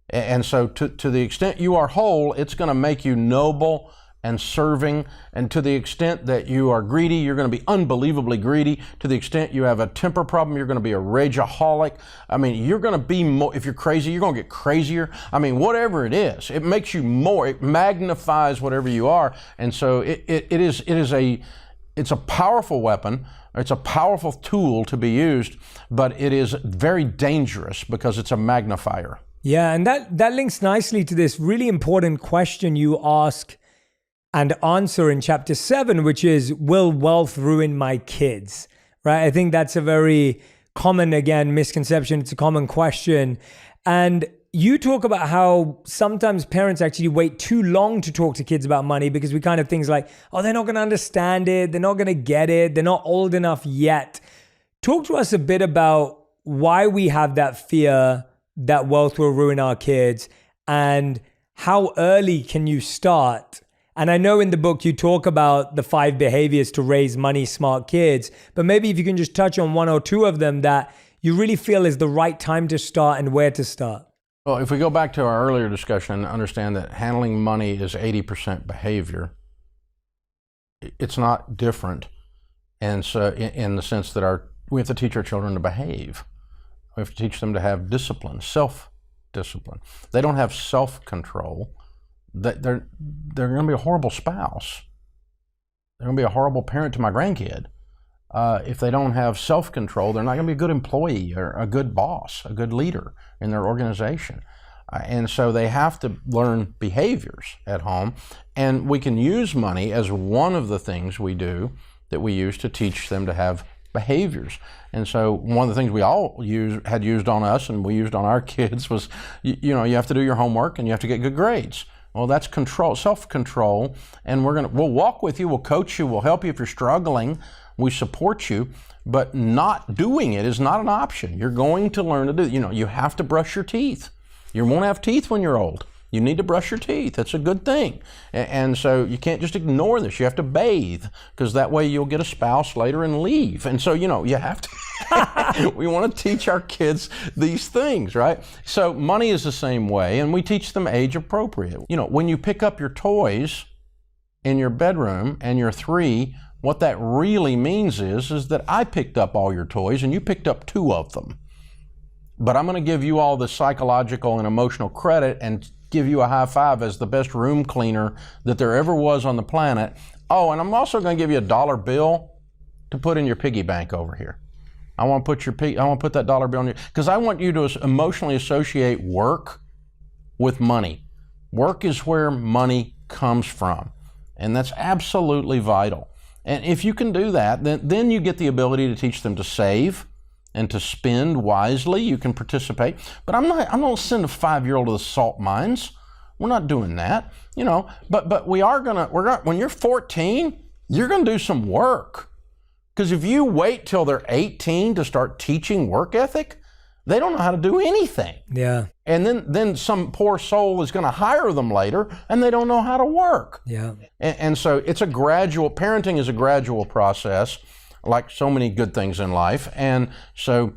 Speaker 1: And so to the extent you are whole, it's going to make you noble and serving. And to the extent that you are greedy, you're going to be unbelievably greedy. To the extent you have a temper problem, you're going to be a rageaholic. You're going to be more, if you're crazy, you're going to get crazier. Whatever it is, it makes you more, it magnifies whatever you are. And so it's a powerful weapon. It's a powerful tool to be used, but it is very dangerous because it's a magnifier.
Speaker 2: Yeah, and that links nicely to this really important question you ask and answer in chapter 7, which is, will wealth ruin my kids? Right? I think that's a very common, again, misconception. It's a common question. And you talk about how sometimes parents actually wait too long to talk to kids about money because we kind of things like, oh, they're not going to understand it. They're not going to get it. They're not old enough yet. Talk to us a bit about why we have that fear that wealth will ruin our kids, and how early can you start? And I know in the book you talk about the 5 behaviors to raise money smart kids, but maybe if you can just touch on 1 or 2 of them that you really feel is the right time to start and where to start.
Speaker 1: Well, if we go back to our earlier discussion and understand that handling money is 80% behavior, it's not different. And so in the sense that we have to teach our children to behave. We have to teach them to have discipline, self-discipline. They don't have self-control. They're going to be a horrible spouse. They're going to be a horrible parent to my grandkid. If they don't have self-control, they're not going to be a good employee or a good boss, a good leader in their organization. And so they have to learn behaviors at home. And we can use money as one of the things we do that we use to teach them to have behaviors. And so one of the things we all had used on us and we used on our kids was, you have to do your homework and you have to get good grades. Well, that's control, self-control. And we'll walk with you, we'll coach you, we'll help you if you're struggling. We support you, but not doing it is not an option. You're going to learn to do, you have to brush your teeth. You won't have teeth when you're old. You need to brush your teeth. That's a good thing. And so you can't just ignore this. You have to bathe, because that way you'll get a spouse later and leave. And so, you have to, we want to teach our kids these things, right? So money is the same way, and we teach them age appropriate. When you pick up your toys in your bedroom and you're 3, what that really means is that I picked up all your toys and you picked up 2 of them. But I'm going to give you all the psychological and emotional credit and give you a high five as the best room cleaner that there ever was on the planet. Oh, and I'm also going to give you a dollar bill to put in your piggy bank over here. I want to put that dollar bill in your, because I want you to emotionally associate work with money. Work is where money comes from, and that's absolutely vital. And if you can do that, then you get the ability to teach them to save and to spend wisely. You can participate. But I'm not going to send a 5-year-old to the salt mines. We're not doing that, But we're going to, when you're 14, you're going to do some work. Because if you wait till they're 18 to start teaching work ethic, they don't know how to do anything.
Speaker 2: Yeah.
Speaker 1: And then some poor soul is going to hire them later, and they don't know how to work.
Speaker 2: Yeah.
Speaker 1: And so parenting is a gradual process, like so many good things in life. And so,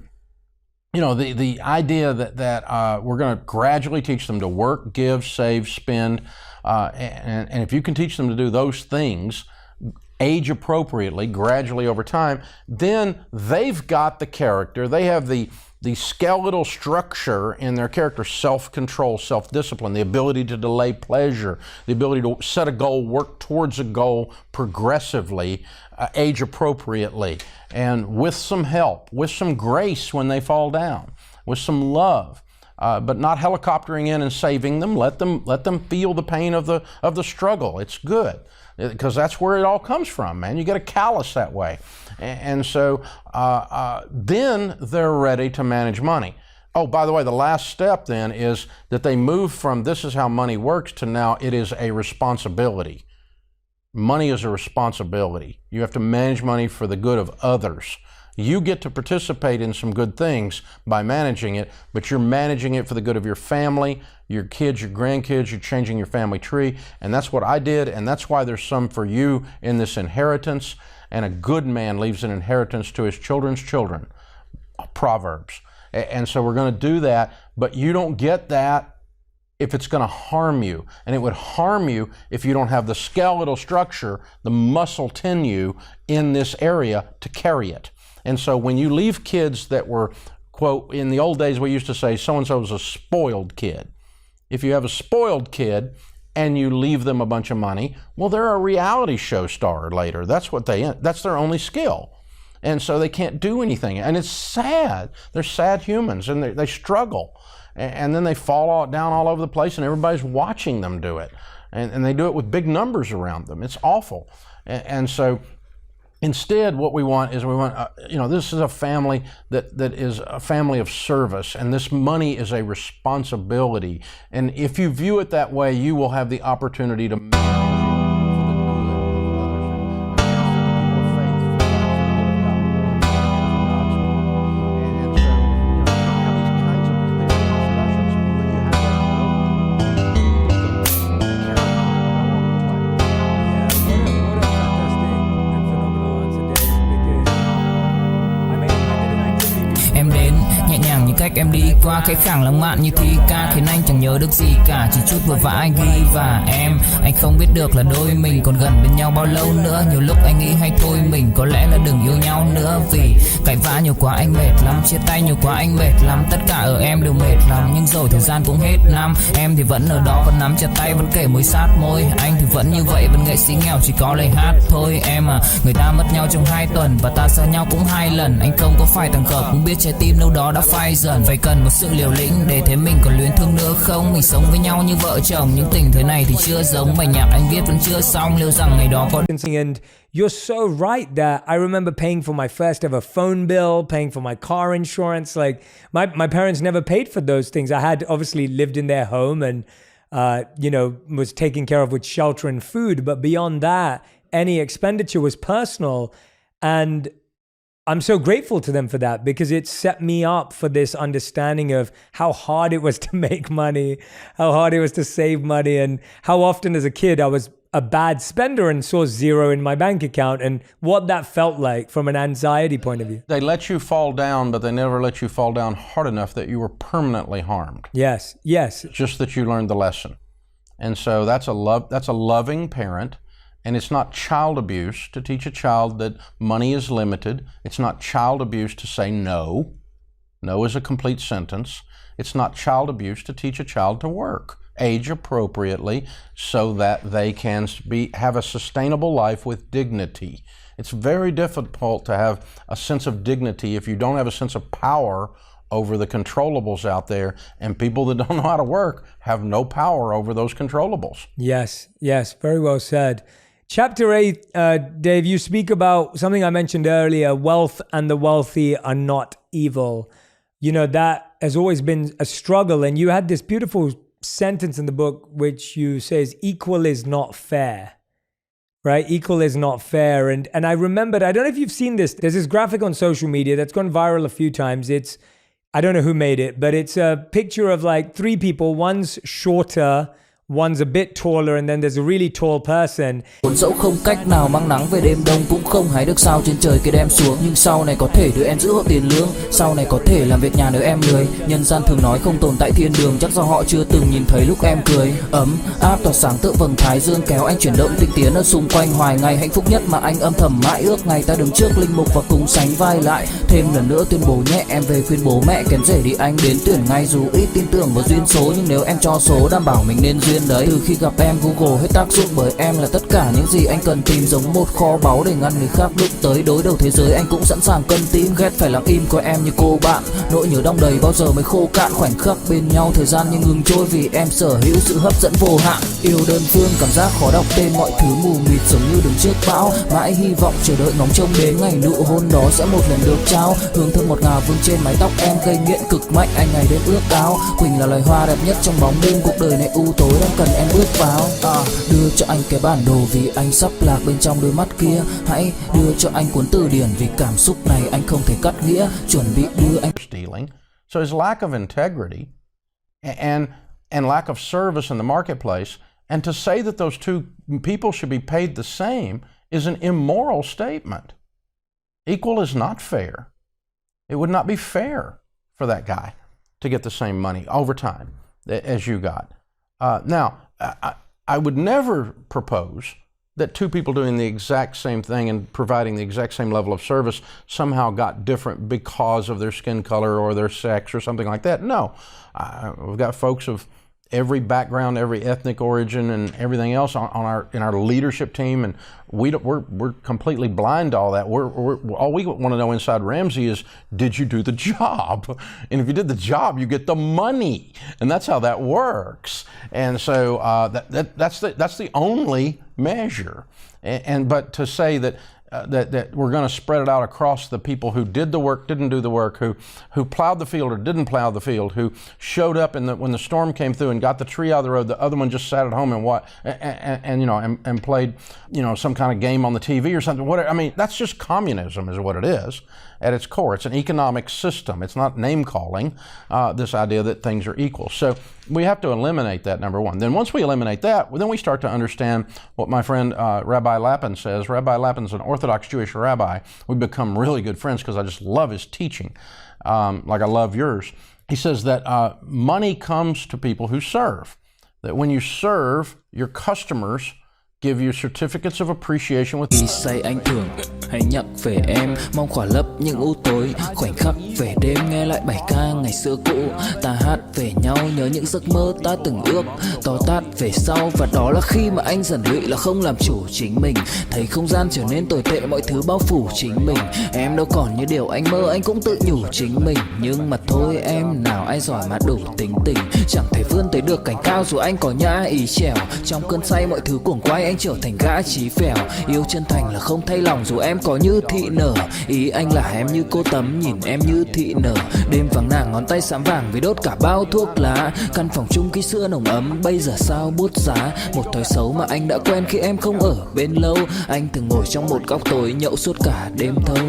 Speaker 1: the idea that we're going to gradually teach them to work, give, save, spend, and if you can teach them to do those things age appropriately, gradually over time, then they've got the character. They have the skeletal structure in their character: self-control, self-discipline, the ability to delay pleasure, the ability to set a goal, work towards a goal progressively, age appropriately, and with some help, with some grace when they fall down, with some love, but not helicoptering in and saving them. Let them feel the pain of the struggle. It's good, because that's where it all comes from, man. You get a callus that way. And so then they're ready to manage money. Oh, by the way, the last step then is that they move from this is how money works to now it is a responsibility. Money is a responsibility. You have to manage money for the good of others. You get to participate in some good things by managing it, but you're managing it for the good of your family, your kids, your grandkids. You're changing your family tree, and that's what I did, and that's why there's some for you in this inheritance. And a good man leaves an inheritance to his children's children, Proverbs. And so we're going to do that, but you don't get that if it's going to harm you. And it would harm you if you don't have the skeletal structure, the muscle sinew in this area to carry it. And so when you leave kids that were, quote, in the old days we used to say so-and-so was a spoiled kid. If you have a spoiled kid and you leave them a bunch of money, well, they're a reality show star later. That's their only skill. And so they can't do anything. And it's sad. They're sad humans, and they struggle. And then they fall down all over the place, and everybody's watching them do it. And they do it with big numbers around them. It's awful. And so instead, what we want is this is a family that is a family of service, and this money is a responsibility. And if you view it that way, you will have the opportunity to manage
Speaker 3: em đi qua cái khẳng lãng mạn như thi ca, khiến anh chẳng nhớ được gì cả, chỉ chút vội vã anh ghi. Và anh không biết được là đôi mình còn gần bên nhau bao lâu nữa. Nhiều lúc anh nghĩ hay thôi mình có lẽ là đừng yêu nhau nữa, vì cãi vã nhiều quá anh mệt lắm, chia tay nhiều quá anh mệt lắm, tất cả ở em đều mệt lắm. Nhưng rồi thời gian cũng hết năm, em thì vẫn ở đó, vẫn nắm chặt tay, vẫn kể môi sát môi. Anh thì vẫn như vậy, vẫn nghệ sĩ nghèo chỉ có lời hát thôi. Em à, người ta mất nhau trong 2 tuần và ta xa nhau cũng 2 lần. Anh không có phải thằng cờ, cũng biết trái tim đâu đó đã phai dần. Phải cần một sự liều lĩnh để thấy mình còn luyến thương nữa không. Mình sống với nhau như vợ chồng, nhưng tình thế này thì chưa giống. Bài nhạc anh viết vẫn chưa xong, liệu rằng ngày đó có.
Speaker 2: And you're so right that I remember paying for my first ever phone bill, paying for my car insurance. Like my parents never paid for those things. I had obviously lived in their home and was taken care of with shelter and food. But beyond that, any expenditure was personal. And I'm so grateful to them for that, because it set me up for this understanding of how hard it was to make money, how hard it was to save money, and how often as a kid I was a bad spender and saw zero in my bank account, and what that felt like from an anxiety point of view.
Speaker 1: They let you fall down, but they never let you fall down hard enough that you were permanently harmed.
Speaker 2: Yes.
Speaker 1: Just that you learned the lesson. And so that's a loving parent. And it's not child abuse to teach a child that money is limited. It's not child abuse to say no. No is a complete sentence. It's not child abuse to teach a child to work, age appropriately, so that they can have a sustainable life with dignity. It's very difficult to have a sense of dignity if you don't have a sense of power over the controllables out there, and people that don't know how to work have no power over those controllables.
Speaker 2: Yes, very well said. Chapter 8, Dave, you speak about something I mentioned earlier: wealth and the wealthy are not evil. You know, that has always been a struggle. And you had this beautiful sentence in the book which you says, equal is not fair, right? Equal is not fair. And I remembered, I don't know if you've seen this, there's this graphic on social media that's gone viral a few times. I don't know who made it, but it's a picture of like 3 people. One's shorter, one's a bit taller, and then there's a really tall person.
Speaker 3: Dẫu không cách nào mang nắng về đêm đông, cũng không hái được sao trên trời kia đem xuống. Nhưng sau này có thể đưa em giữ hộ tiền lương, sau này có thể làm việc nhà nếu em lười. Nhân gian thường nói không tồn tại thiên đường, chắc do họ chưa từng nhìn thấy lúc em cười. Ấm áp tỏa sáng tựa vầng thái dương, kéo anh chuyển động tinh tiến ở xung quanh hoài ngày. Hạnh phúc nhất mà anh âm thầm mãi ước, ngày ta đứng trước linh mục và cùng sánh vai lại. Thêm lần nữa tuyên bố nhẹ, em về khuyên bố mẹ kén rể đi anh đến tuyển ngay. Dù ít tin tưởng vào duyên số, nhưng nếu em cho số đảm bảo mình nên duyên đấy. Từ khi gặp em Google hết tác dụng, bởi em là tất cả những gì anh cần tìm, giống một kho báu để ngăn người khác đụng tới. Đối đầu thế giới anh cũng sẵn sàng cân tim, ghét phải lặng im coi em như cô bạn. Nỗi nhớ đong đầy bao giờ mới khô cạn, khoảnh khắc bên nhau thời gian như ngừng trôi, vì em sở hữu sự hấp dẫn vô hạn. Yêu đơn phương cảm giác khó đọc tên, mọi thứ mù mịt giống như đứng trước bão. Mãi hy vọng chờ đợi ngóng trông đến ngày nụ hôn đó sẽ một lần được trao. Hương thơm ngọt ngào vương trên mái tóc em, gây nghiện cực mạnh anh ngày đêm ước ao. Quỳnh là loài hoa đẹp nhất trong bóng đêm, cuộc đời này u tối đang cần em bước vào. Đưa cho anh cái bản đồ vì anh sắp lạc bên trong đôi mắt kia. Hãy đưa cho anh cuốn từ điển vì cảm xúc này anh không thể cắt nghĩa. Chuẩn bị đưa anh.
Speaker 1: Stealing. So his lack of integrity and lack of service in the marketplace, and to say that those two people should be paid the same is an immoral statement. Equal is not fair. It would not be fair for that guy to get the same money over time as you got. Now, I would never propose that 2 people doing the exact same thing and providing the exact same level of service somehow got different because of their skin color or their sex or something like that. No, we've got folks of every background, every ethnic origin, and everything else in our leadership team, and we're completely blind to all that. All we want to know inside Ramsey is, did you do the job? And if you did the job, you get the money, and that's how that works. And so that's the only measure. But to say that we're going to spread it out across the people who did the work, didn't do the work, who plowed the field or didn't plow the field, who showed up when the storm came through and got the tree out of the road, the other one just sat at home and played some kind of game on the TV or something. Whatever. I mean, that's just communism, is what it is at its core. It's an economic system. It's not name calling. This idea that things are equal. So we have to eliminate that, number one. Then once we eliminate that, then we start to understand what my friend Rabbi Lapin says. Rabbi Lapin's an Orthodox Jewish rabbi. We've become really good friends because I just love his teaching, like I love yours. he says that money comes to people who serve. That when you serve, your customers give you certificates of appreciation with.
Speaker 3: Đi say anh thường hãy nhắc về em, mong khỏa lấp những u tối, khoảnh khắc về đêm nghe lại bài ca ngày xưa cũ. Ta hát về nhau nhớ những giấc mơ ta từng ước, to tát về sau và đó là khi mà anh dần lụy là không làm chủ chính mình. Thấy không gian trở nên tồi tệ, mọi thứ bao phủ chính mình. Em đâu còn như điều anh mơ, anh cũng tự nhủ chính mình. Nhưng mà thôi em, nào ai giỏi mà đủ tính tình, chẳng thể vươn tới được cành cao dù anh có nhã ý trèo. Trong cơn say mọi thứ cuồng quay, anh trở thành gã chí phèo. Yêu chân thành là không thay lòng dù em có như thị nở. Ý anh là em như cô tấm, nhìn em như thị nở. Đêm vắng nàng ngón tay xám vàng vì đốt cả bao thuốc lá. Căn phòng chung ký xưa nồng ấm, bây giờ sao bút giá. Một thói xấu mà anh đã quen khi em không ở bên lâu. Anh thường ngồi trong một góc tối nhậu suốt cả đêm thâu.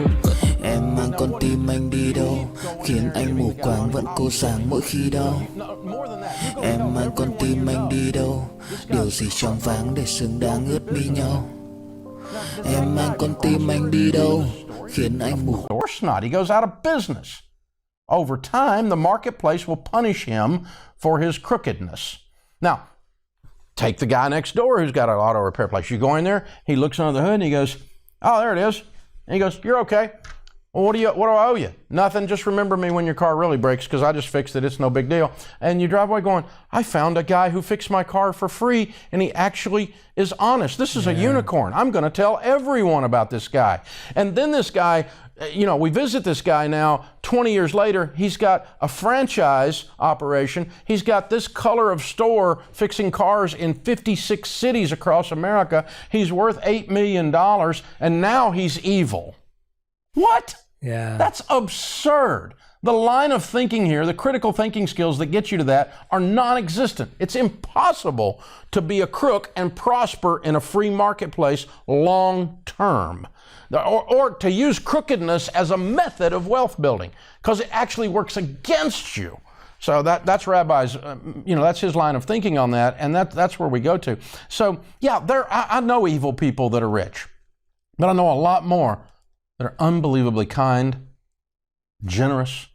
Speaker 3: Em mang con tim anh đi đâu, khiến anh mù quáng vẫn cố sáng mỗi khi đau. Em mang con tim anh đi đâu, điều gì trong váng để xứng đáng ướt mi nhau. Em mang con tim anh đi đâu, khiến anh mù.
Speaker 1: Or snot, he goes out of business. Over time, the marketplace will punish him for his crookedness. Now, take the guy next door who's got an auto repair place. You go in there, he looks under the hood and he goes, "Oh, there it is." And he goes, "You're okay. Well, what do I owe you?" "Nothing. Just remember me when your car really breaks because I just fixed it. It's no big deal." And you drive away going, "I found a guy who fixed my car for free and he actually is honest. This is a unicorn. I'm going to tell everyone about this guy." And then this guy, we visit this guy now 20 years later. He's got a franchise operation. He's got this color of store fixing cars in 56 cities across America. He's worth $8 million and now he's evil. What?
Speaker 2: Yeah.
Speaker 1: That's absurd. The line of thinking here, the critical thinking skills that get you to that are non-existent. It's impossible to be a crook and prosper in a free marketplace long term. Or to use crookedness as a method of wealth building, because it actually works against you. So that's Rabbi's, that's his line of thinking on that, and that's where we go to. So yeah, I know evil people that are rich, but I know a lot more that are unbelievably kind, generous,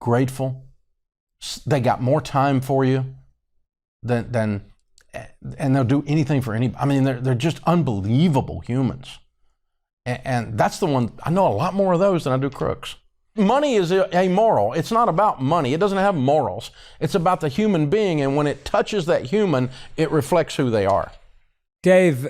Speaker 1: grateful. They got more time for you than and they'll do anything for anybody. I mean, they're just unbelievable humans. And that's the one, I know a lot more of those than I do crooks. Money is amoral. It's not about money. It doesn't have morals. It's about the human being, and when it touches that human, it reflects who they are.
Speaker 2: Dave,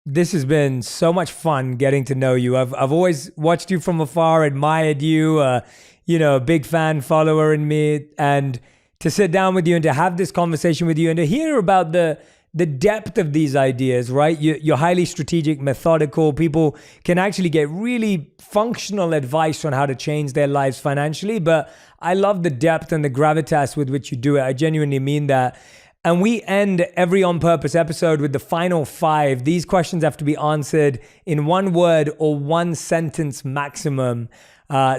Speaker 2: this has been so much fun getting to know you. I've always watched you from afar, admired you, big fan, follower in me, and to sit down with you and to have this conversation with you and to hear about the depth of these ideas, right? You're highly strategic, methodical. People can actually get really functional advice on how to change their lives financially, but I love the depth and the gravitas with which you do it. I genuinely mean that. And we end every On Purpose episode with the final 5. These questions have to be answered in 1 word or 1 sentence maximum.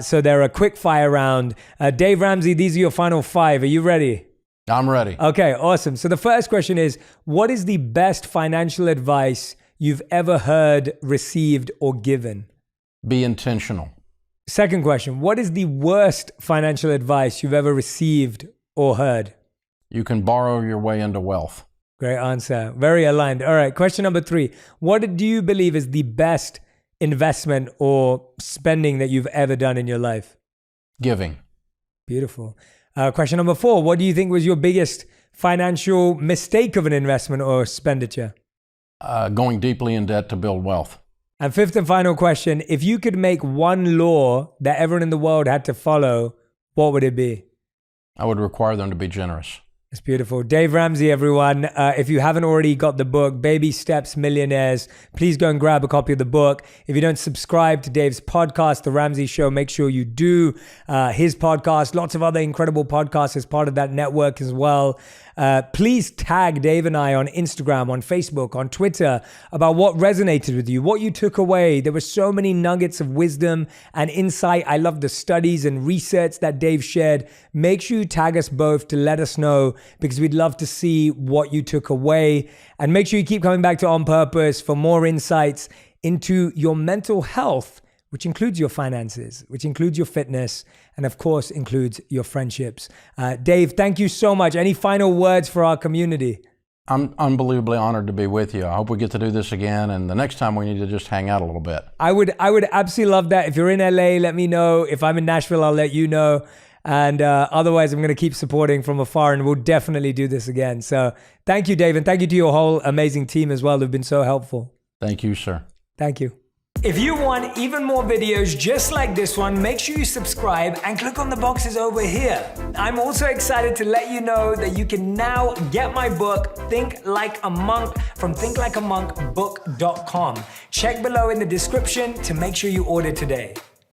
Speaker 2: So they're a quick fire round. Dave Ramsey, these are your final 5. Are you ready?
Speaker 1: I'm ready.
Speaker 2: Okay, awesome. So the first question is, what is the best financial advice you've ever heard, received, or given?
Speaker 1: Be intentional.
Speaker 2: Second question, what is the worst financial advice you've ever received or heard?
Speaker 1: You can borrow your way into wealth.
Speaker 2: Great answer. Very aligned. All right, question number 3. What do you believe is the best investment or spending that you've ever done in your life?
Speaker 1: Giving.
Speaker 2: Beautiful. Question number 4. What do you think was your biggest financial mistake of an investment or expenditure?
Speaker 1: Going deeply in debt to build wealth.
Speaker 2: And 5th and final question. If you could make 1 law that everyone in the world had to follow, what would it be?
Speaker 1: I would require them to be generous.
Speaker 2: It's beautiful. Dave Ramsey, everyone. If you haven't already got the book, Baby Steps Millionaires, please go and grab a copy of the book. If you don't subscribe to Dave's podcast, The Ramsey Show, make sure you do. His podcast, lots of other incredible podcasts as part of that network as well. Please tag Dave and I on Instagram, on Facebook, on Twitter about what resonated with you, what you took away. There were so many nuggets of wisdom and insight. I love the studies and research that Dave shared. Make sure you tag us both to let us know, because we'd love to see what you took away. And make sure you keep coming back to On Purpose for more insights into your mental health which includes your finances, which includes your fitness, and of course includes your friendships. Dave, thank you so much. Any final words for our community?
Speaker 1: I'm unbelievably honored to be with you. I hope we get to do this again, and the next time we need to just hang out a little bit.
Speaker 2: I would absolutely love that. If you're in LA, let me know. If I'm in Nashville, I'll let you know. And otherwise, I'm going to keep supporting from afar, and we'll definitely do this again. So thank you, Dave, and thank you to your whole amazing team as well who've been so helpful.
Speaker 1: Thank you, sir.
Speaker 2: Thank you. If you want even more videos just like this one, make sure you subscribe and click on the boxes over here. I'm also excited to let you know that you can now get my book, Think Like a Monk, from thinklikeamonkbook.com. Check below in the description to make sure you order today.